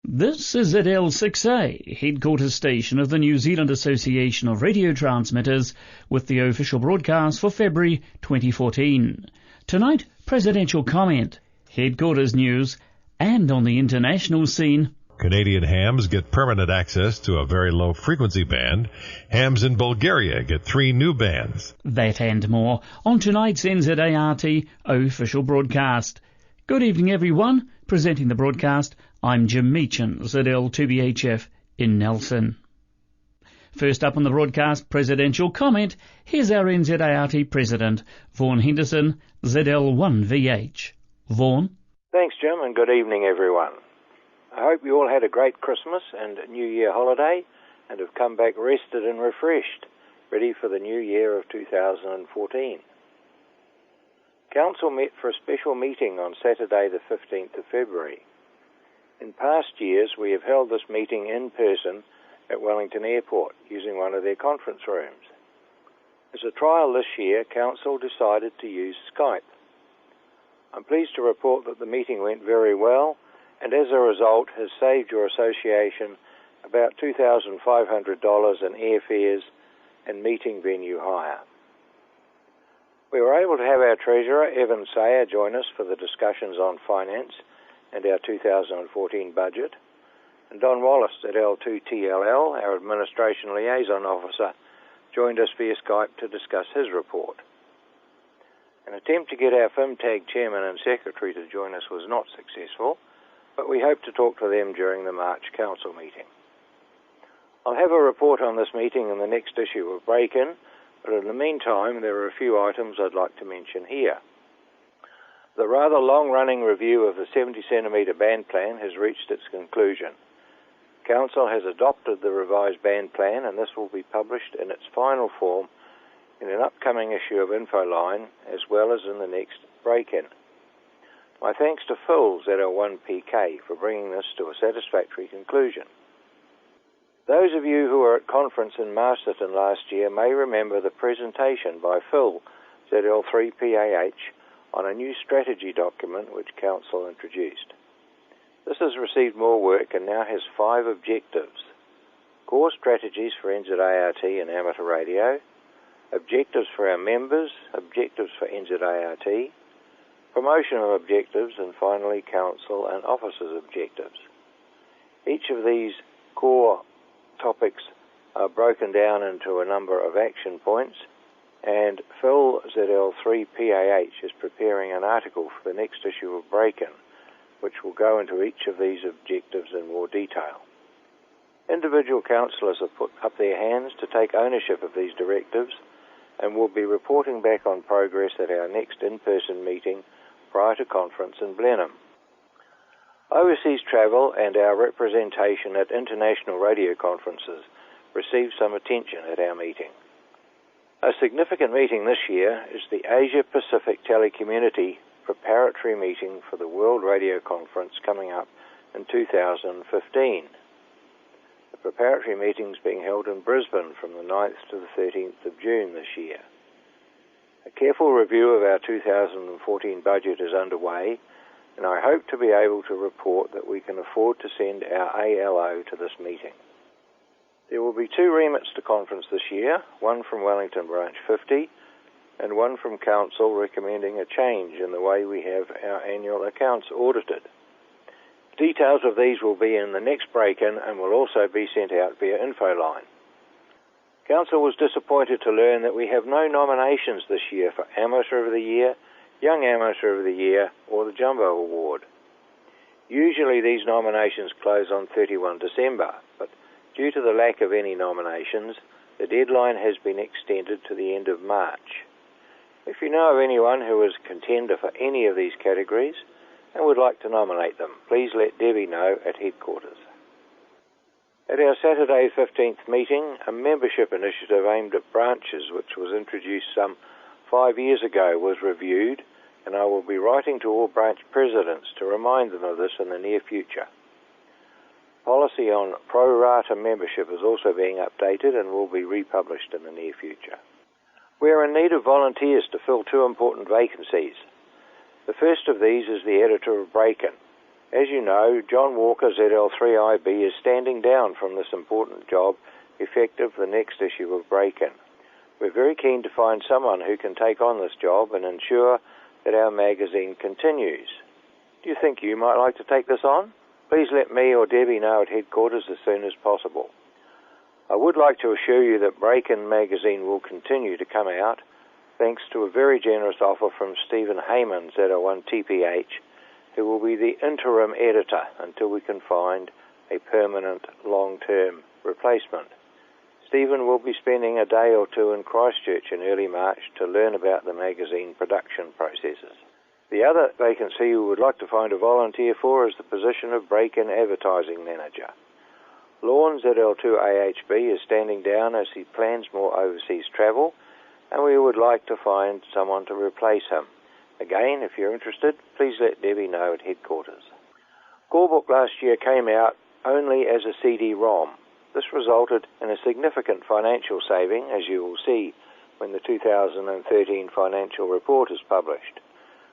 This is ZL6A, headquarters station of the New Zealand Association of Radio Transmitters, with the official broadcast for February 2014. Tonight, presidential comment, headquarters news, and on the international scene, Canadian hams get permanent access to a very low frequency band. Hams in Bulgaria get 3 new bands. That and more on tonight's NZART official broadcast. Good evening, everyone. Presenting the broadcast, I'm Jim Meechan, ZL2BHF in Nelson. First up on the broadcast, presidential comment. Here's our NZART president, Vaughan Henderson, ZL1VH. Vaughan. Thanks, Jim, and good evening, everyone. I hope you all had a great Christmas and New Year holiday and have come back rested and refreshed, ready for the new year of 2014. Council met for a special meeting on Saturday the 15th of February. In past years, we have held this meeting in person at Wellington Airport using one of their conference rooms. As a trial this year, Council decided to use Skype. I'm pleased to report that the meeting went very well, and as a result has saved your association about $2,500 in airfares and meeting venue hire. We were able to have our Treasurer, Evan Sayer, join us for the discussions on finance and our 2014 budget, and Don Wallace at L2TLL, our Administration Liaison Officer, joined us via Skype to discuss his report. An attempt to get our FIMTAG Chairman and Secretary to join us was not successful, but we hope to talk to them during the March Council meeting. I'll have a report on this meeting in the next issue of Break-In, but in the meantime there are a few items I'd like to mention here. The rather long-running review of the 70cm band plan has reached its conclusion. Council has adopted the revised band plan, and this will be published in its final form in an upcoming issue of Infoline, as well as in the next Break-In. My thanks to Phil ZL1PK for bringing this to a satisfactory conclusion. Those of you who were at conference in Masterton last year may remember the presentation by Phil ZL3PAH on a new strategy document which Council introduced. This has received more work and now has 5 objectives: core strategies for NZART and amateur radio, objectives for our members, objectives for NZART, promotional objectives, and finally Council and officers' objectives. Each of these core topics are broken down into a number of action points, and Phil ZL3PAH is preparing an article for the next issue of Break-In, which will go into each of these objectives in more detail. Individual councillors have put up their hands to take ownership of these directives and will be reporting back on progress at our next in-person meeting prior to conference in Blenheim. Overseas travel and our representation at international radio conferences received some attention at our meeting. A significant meeting this year is the Asia-Pacific Telecommunity Preparatory Meeting for the World Radio Conference coming up in 2015. The preparatory meeting is being held in Brisbane from the 9th to the 13th of June this year. A careful review of our 2014 budget is underway, and I hope to be able to report that we can afford to send our ALO to this meeting. There will be 2 remits to conference this year, one from Wellington Branch 50 and one from Council recommending a change in the way we have our annual accounts audited. Details of these will be in the next Break-In and will also be sent out via Infoline. Council was disappointed to learn that we have no nominations this year for Amateur of the Year, Young Amateur of the Year, or the Jumbo Award. Usually these nominations close on 31 December, but due to the lack of any nominations, the deadline has been extended to the end of March. If you know of anyone who is a contender for any of these categories and would like to nominate them, please let Debby know at headquarters. At our Saturday 15th meeting, a membership initiative aimed at branches, which was introduced some 5 years ago, was reviewed, and I will be writing to all branch presidents to remind them of this in the near future. Policy on pro rata membership is also being updated and will be republished in the near future. We are in need of volunteers to fill 2 important vacancies. The first of these is the editor of Break-In. As you know, John Walker ZL3IB is standing down from this important job effective the next issue of Break-In. We're very keen to find someone who can take on this job and ensure that our magazine continues. Do you think you might like to take this on? Please let me or Debby know at headquarters as soon as possible. I would like to assure you that Break-In magazine will continue to come out thanks to a very generous offer from Stephen Heyman, ZL1TPH, who will be the interim editor until we can find a permanent long-term replacement. Stephen will be spending a day or two in Christchurch in early March to learn about the magazine production processes. The other vacancy we would like to find a volunteer for is the position of Break-In advertising manager. Lorne ZL2AHB is standing down as he plans more overseas travel, and we would like to find someone to replace him. Again, if you're interested, please let Debby know at headquarters. Corebook last year came out only as a CD-ROM. This resulted in a significant financial saving, as you will see when the 2013 financial report is published.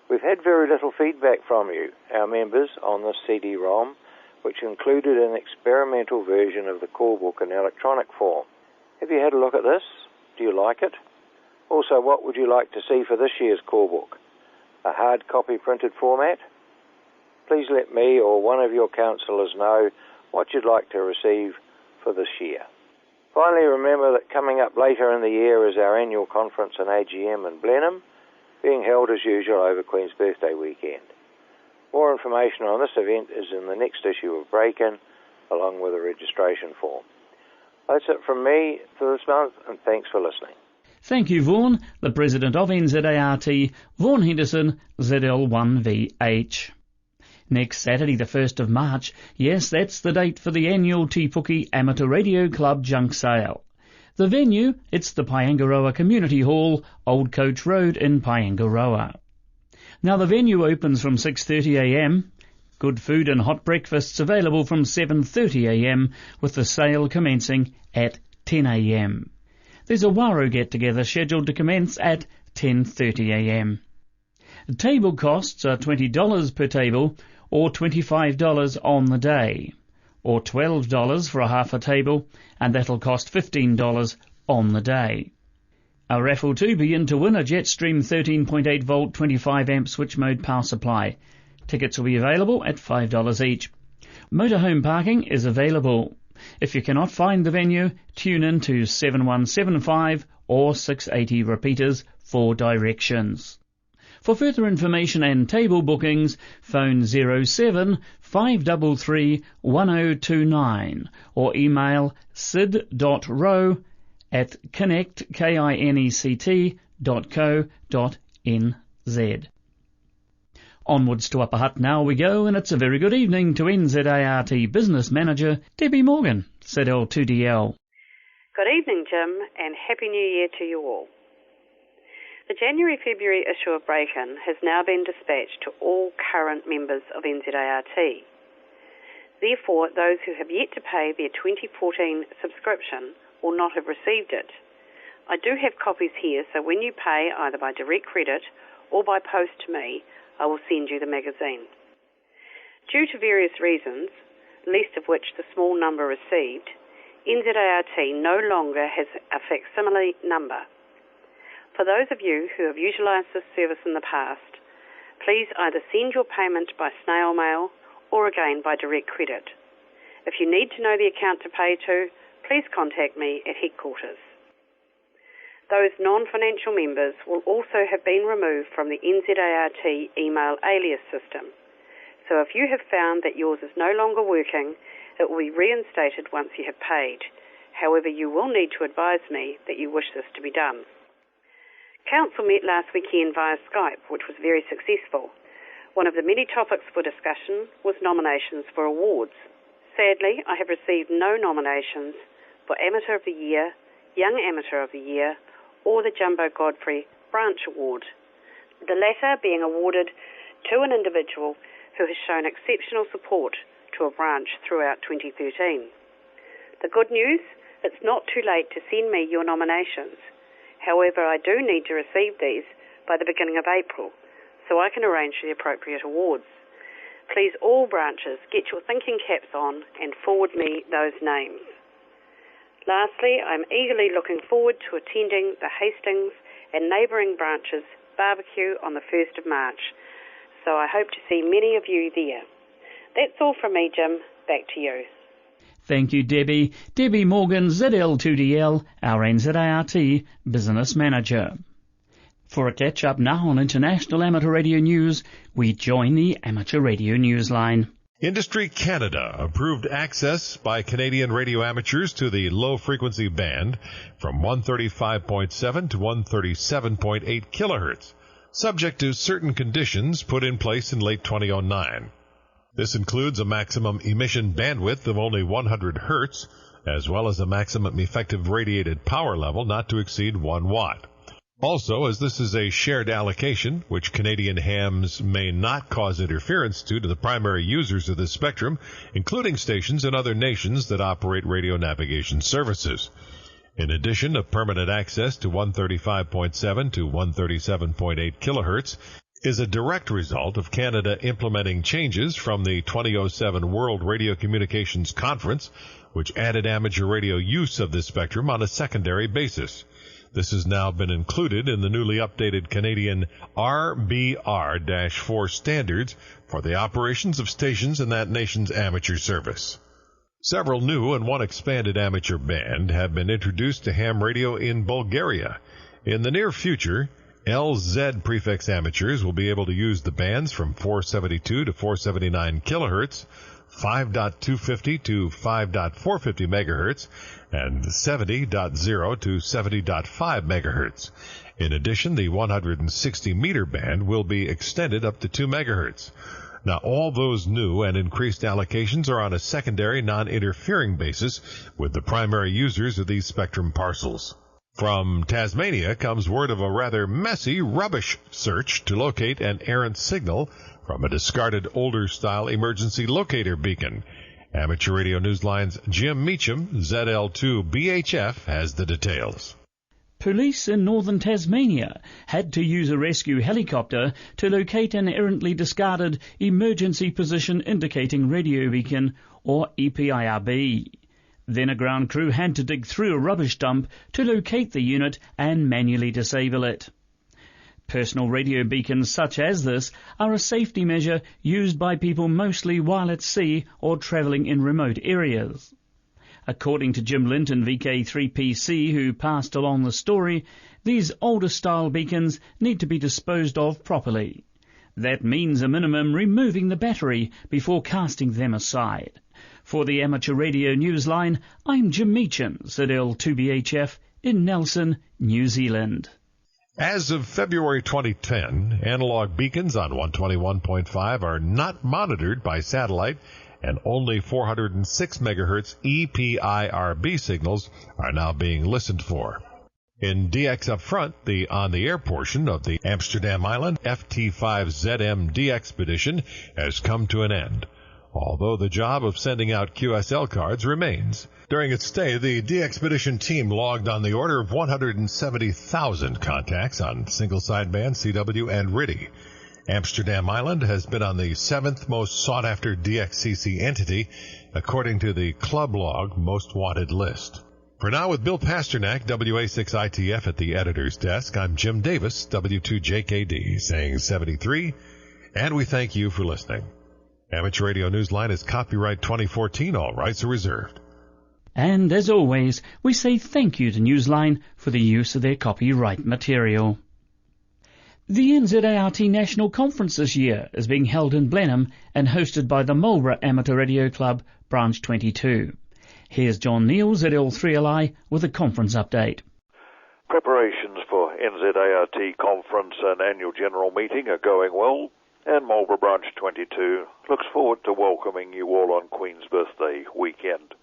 We've had very little feedback from you, our members, on this CD-ROM, which included an experimental version of the Corebook in electronic form. Have you had a look at this? Do you like it? Also, what would you like to see for this year's Corebook? A hard copy printed format? Please let me or one of your counsellors know what you'd like to receive for this year. Finally, remember that coming up later in the year is our annual conference and AGM in Blenheim, being held as usual over Queen's Birthday weekend. More information on this event is in the next issue of Break-In, along with a registration form. That's it from me for this month, and thanks for listening. Thank you, Vaughan, the President of NZART, Vaughan Henderson, ZL1VH. Next Saturday, the 1st of March, yes, that's the date for the annual Te Puke Amateur Radio Club Junk Sale. The venue, it's the Paengaroa Community Hall, Old Coach Road in Paengaroa. Now, the venue opens from 6:30 a.m. Good food and hot breakfasts available from 7:30 a.m, with the sale commencing at 10 a.m. There's a WARO get-together scheduled to commence at 10:30 a.m. Table costs are $20 per table, or $25 on the day, or $12 for a half a table, and that'll cost $15 on the day. A raffle to begin to win a Jetstream 13.8 volt 25 amp switch mode power supply. Tickets will be available at $5 each. Motorhome parking is available. If you cannot find the venue, tune in to 7175 or 680 repeaters for directions. For further information and table bookings, phone 07 533 1029 or email sid.row@kinect.co.nz. Onwards to Upper Hutt now we go, and it's a very good evening to NZART Business Manager Debby Morgan, ZL2DL. Good evening, Jim, and Happy New Year to you all. The January-February issue of Break-In has now been dispatched to all current members of NZART. Therefore, those who have yet to pay their 2014 subscription will not have received it. I do have copies here, so when you pay either by direct credit or by post to me, I will send you the magazine. Due to various reasons, least of which the small number received, NZART no longer has a facsimile number. For those of you who have utilised this service in the past, please either send your payment by snail mail or again by direct credit. If you need to know the account to pay to, please contact me at headquarters. Those non-financial members will also have been removed from the NZART email alias system. So if you have found that yours is no longer working, it will be reinstated once you have paid. However, you will need to advise me that you wish this to be done. Council met last weekend via Skype, which was very successful. One of the many topics for discussion was nominations for awards. Sadly, I have received no nominations for Amateur of the Year, Young Amateur of the Year, or the Jumbo Godfrey Branch Award, the latter being awarded to an individual who has shown exceptional support to a branch throughout 2013. The good news, it's not too late to send me your nominations. However, I do need to receive these by the beginning of April, so I can arrange the appropriate awards. Please, all branches, get your thinking caps on and forward me those names. Lastly, I'm eagerly looking forward to attending the Hastings and neighbouring branches barbecue on the 1st of March, so I hope to see many of you there. That's all from me, Jim. Back to you. Thank you, Debbie. Debbie Morgan, ZL2DL, our NZART Business Manager. For a catch-up now on international amateur radio news, we join the Amateur Radio Newsline. Industry Canada approved access by Canadian radio amateurs to the low-frequency band from 135.7 to 137.8 kilohertz, subject to certain conditions put in place in late 2009. This includes a maximum emission bandwidth of only 100 hertz, as well as a maximum effective radiated power level not to exceed 1 watt. Also, as this is a shared allocation, which Canadian hams may not cause interference to the primary users of this spectrum, including stations in other nations that operate radio navigation services. In addition, a permanent access to 135.7 to 137.8 kilohertz is a direct result of Canada implementing changes from the 2007 World Radio Communications Conference, which added amateur radio use of this spectrum on a secondary basis. This has now been included in the newly updated Canadian RBR-4 standards for the operations of stations in that nation's amateur service. Several new and one expanded amateur band have been introduced to ham radio in Bulgaria. In the near future, LZ prefix amateurs will be able to use the bands from 472 to 479 kilohertz, 5.250 to 5.450 megahertz, and 70.0 to 70.5 megahertz. In addition, the 160-meter band will be extended up to 2 megahertz. Now, all those new and increased allocations are on a secondary, non-interfering basis with the primary users of these spectrum parcels. From Tasmania comes word of a rather messy rubbish search to locate an errant signal from a discarded older-style emergency locator beacon. Amateur Radio Newsline's Jim Meacham, ZL2BHF, has the details. Police in northern Tasmania had to use a rescue helicopter to locate an errantly discarded emergency position indicating radio beacon, or EPIRB. Then a ground crew had to dig through a rubbish dump to locate the unit and manually disable it. Personal radio beacons such as this are a safety measure used by people mostly while at sea or travelling in remote areas. According to Jim Linton, VK3PC, who passed along the story, these older style beacons need to be disposed of properly. That means a minimum removing the battery before casting them aside. For the Amateur Radio Newsline, I'm Jim Meacham, ZL2BHF in Nelson, New Zealand. As of February 2010, analog beacons on 121.5 are not monitored by satellite, and only 406 MHz EPIRB signals are now being listened for. In DX up front, the on-the-air portion of the Amsterdam Island FT5ZM DXpedition has come to an end, although the job of sending out QSL cards remains. During its stay, the DXpedition team logged on the order of 170,000 contacts on single sideband, CW, and RTTY. Amsterdam Island has been on the 7th most sought-after DXCC entity, according to the Club Log Most Wanted list. For now, with Bill Pasternak, WA6ITF at the editor's desk, I'm Jim Davis, W2JKD, saying 73, and we thank you for listening. Amateur Radio Newsline is copyright 2014, all rights are reserved. And as always, we say thank you to Newsline for the use of their copyright material. The NZART National Conference this year is being held in Blenheim and hosted by the Marlborough Amateur Radio Club, Branch 22. Here's John Neal, ZL3LI, with a conference update. Preparations for NZART Conference and Annual General Meeting are going well, and Marlborough Branch 22 looks forward to welcoming you all on Queen's Birthday weekend.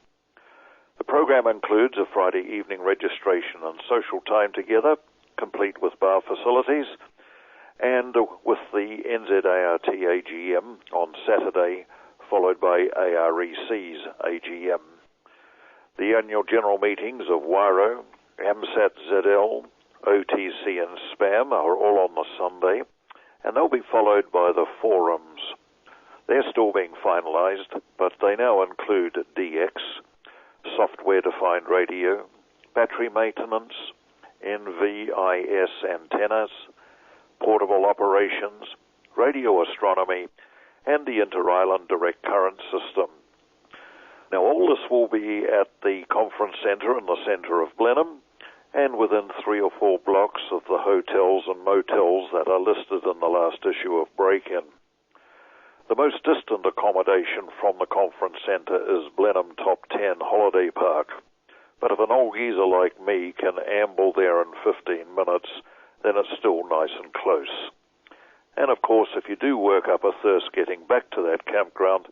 The program includes a Friday evening registration and social time together, complete with bar facilities, and with the NZART AGM on Saturday, followed by AREC's AGM. The annual general meetings of WARO, AMSAT ZL, OTC and SPAM are all on the Sunday, and they'll be followed by the forums. They're still being finalised, but they now include DX, software-defined radio, battery maintenance, NVIS antennas, portable operations, radio astronomy, and the inter-island direct current system. Now all this will be at the conference centre in the centre of Blenheim, and within 3 or 4 blocks of the hotels and motels that are listed in the last issue of Break-In. The most distant accommodation from the conference centre is Blenheim Top 10 Holiday Park. But if an old geezer like me can amble there in 15 minutes, then it's still nice and close. And of course, if you do work up a thirst getting back to that campground,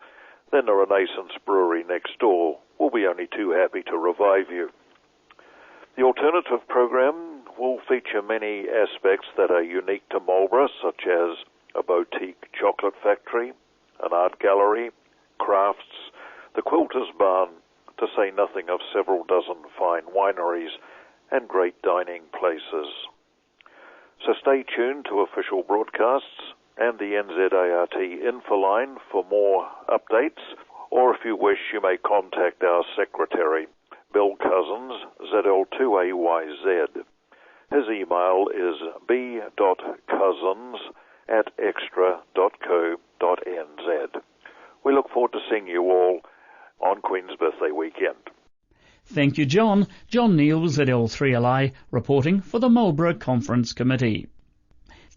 then the Renaissance Brewery next door will be only too happy to revive you. The alternative program will feature many aspects that are unique to Marlborough, such as a boutique chocolate factory, an art gallery, crafts, the quilter's barn, to say nothing of several dozen fine wineries and great dining places. So stay tuned to official broadcasts and the NZART infoline for more updates, or if you wish, you may contact our secretary, Bill Cousins, ZL2AYZ. His email is b.cousins@extra.co.nz. We look forward to seeing you all on Queen's Birthday weekend. Thank you, John. John Neal, ZL3LI, reporting for the Marlborough Conference Committee.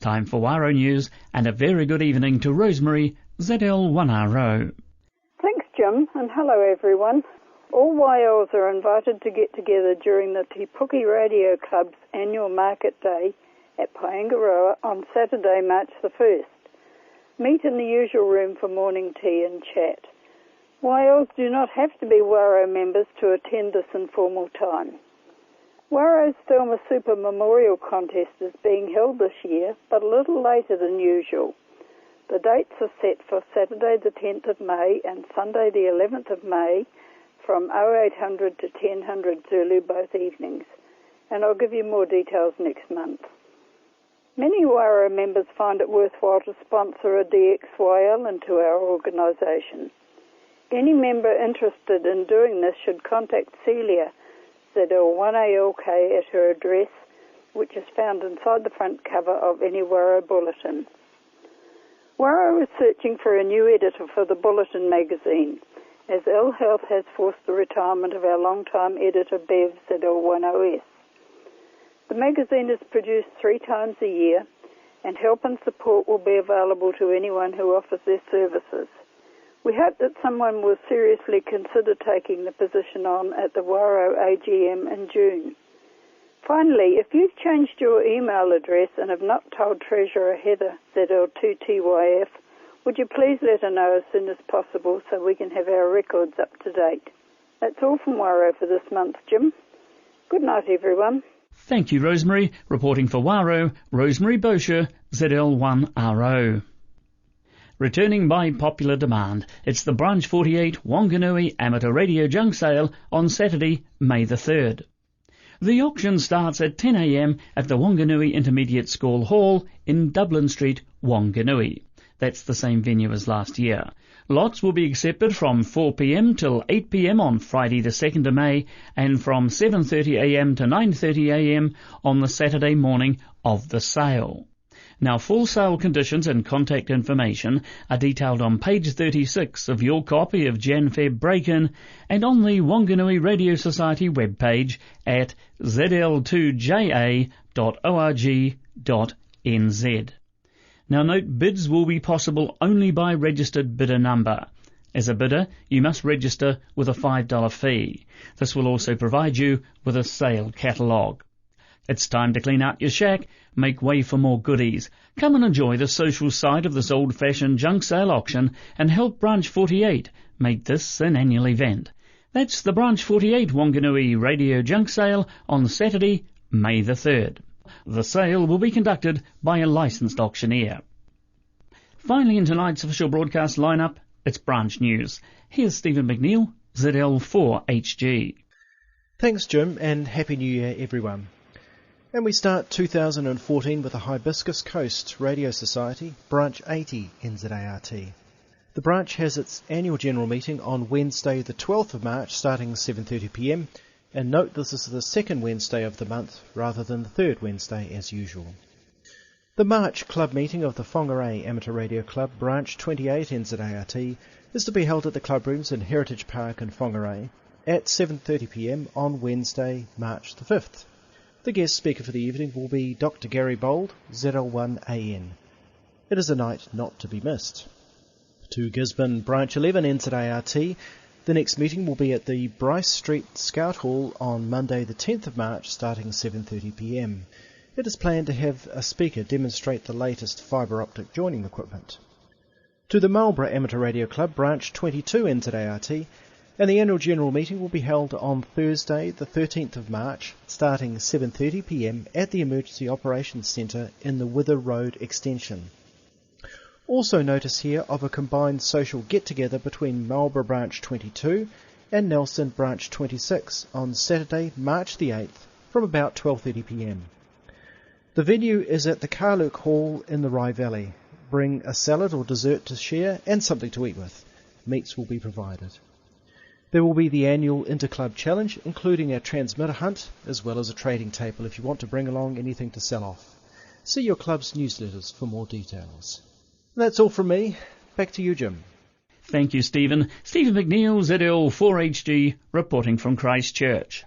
Time for WARO News, and a very good evening to Rosemary, ZL1RO. Thanks, Jim, and hello, everyone. All YLs are invited to get together during the Te Puke Radio Club's annual Market Day at Paengaroa on Saturday, March the 1st. Meet in the usual room for morning tea and chat. YLs do not have to be WARO members to attend this informal time. WARO's Thelma Super Memorial Contest is being held this year, but a little later than usual. The dates are set for Saturday the 10th of May and Sunday the 11th of May from 0800 to 1000 Zulu both evenings, and I'll give you more details next month. Many WARO members find it worthwhile to sponsor a DXYL into our organisation. Any member interested in doing this should contact Celia, ZL1ALK, at her address, which is found inside the front cover of any WARO bulletin. WARO is searching for a new editor for the Bulletin magazine, as ill health has forced the retirement of our long-time editor Bev, ZL1OS. The magazine is produced 3 times a year, and help and support will be available to anyone who offers their services. We hope that someone will seriously consider taking the position on at the WARO AGM in June. Finally, if you've changed your email address and have not told Treasurer Heather, ZL2TYF, would you please let her know as soon as possible so we can have our records up to date. That's all from WARO for this month, Jim. Good night, everyone. Thank you, Rosemary. Reporting for WARO, Rosemary Boshier, ZL1RO. Returning by popular demand, it's the Branch 48 Wanganui Amateur Radio Junk Sale on Saturday, May the 3rd. The auction starts at 10 a.m. at the Wanganui Intermediate School Hall in Dublin Street, Wanganui. That's the same venue as last year. Lots will be accepted from 4 p.m. till 8 p.m. on Friday the 2nd of May and from 7:30 a.m. to 9:30 a.m. on the Saturday morning of the sale. Now, full sale conditions and contact information are detailed on page 36 of your copy of Jan-Feb Break-In and on the Wanganui Radio Society webpage at zl2ja.org.nz. Now note, bids will be possible only by registered bidder number. As a bidder, you must register with a $5 fee. This will also provide you with a sale catalogue. It's time to clean out your shack, make way for more goodies. Come and enjoy the social side of this old-fashioned junk sale auction and help Branch 48 make this an annual event. That's the Branch 48 Wanganui Radio Junk Sale on Saturday, May the 3rd. The sale will be conducted by a licensed auctioneer. Finally, in tonight's official broadcast lineup, it's Branch News. Here's Stephen McNeill, ZL4HG. Thanks, Jim, and Happy New Year, everyone. And we start 2014 with the Hibiscus Coast Radio Society, Branch 80 NZART. The branch has its annual general meeting on Wednesday the 12th of March starting 7:30pm, and note this is the second Wednesday of the month rather than the third Wednesday as usual. The March club meeting of the Whangarei Amateur Radio Club Branch 28 NZART is to be held at the club rooms in Heritage Park in Whangarei at 7:30pm on Wednesday, March the 5th. The guest speaker for the evening will be Dr. Gary Bold, ZL1AN. It is a night not to be missed. To Gisborne Branch 11 NZART, the next meeting will be at the Bryce Street Scout Hall on Monday the 10th of March starting 7:30pm. It is planned to have a speaker demonstrate the latest fibre optic joining equipment. To the Marlborough Amateur Radio Club Branch 22 NZART, and the annual general meeting will be held on Thursday the 13th of March starting 7:30pm at the Emergency Operations Centre in the Wither Road Extension. Also notice here of a combined social get-together between Marlborough Branch 22 and Nelson Branch 26 on Saturday, March the 8th from about 12:30pm. The venue is at the Carluke Hall in the Rye Valley. Bring a salad or dessert to share and something to eat with. Meats will be provided. There will be the annual Interclub Challenge, including a transmitter hunt, as well as a trading table if you want to bring along anything to sell off. See your club's newsletters for more details. That's all from me. Back to you, Jim. Thank you, Stephen. Stephen McNeill, ZL4HG, reporting from Christchurch.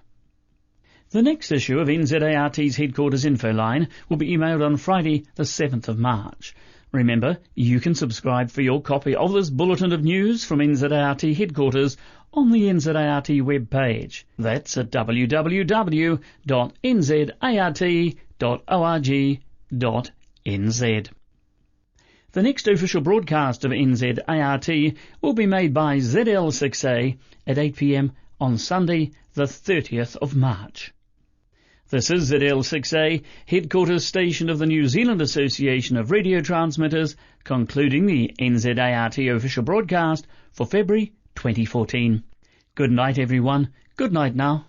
The next issue of NZART's headquarters info line will be emailed on Friday the 7th of March. Remember, you can subscribe for your copy of this bulletin of news from NZART headquarters on the NZART webpage. That's at www.nzart.org.nz. The next official broadcast of NZART will be made by ZL6A at 8pm on Sunday the 30th of March. This is ZL6A, headquarters station of the New Zealand Association of Radio Transmitters, concluding the NZART official broadcast for February 2014. Good night, everyone. Good night now.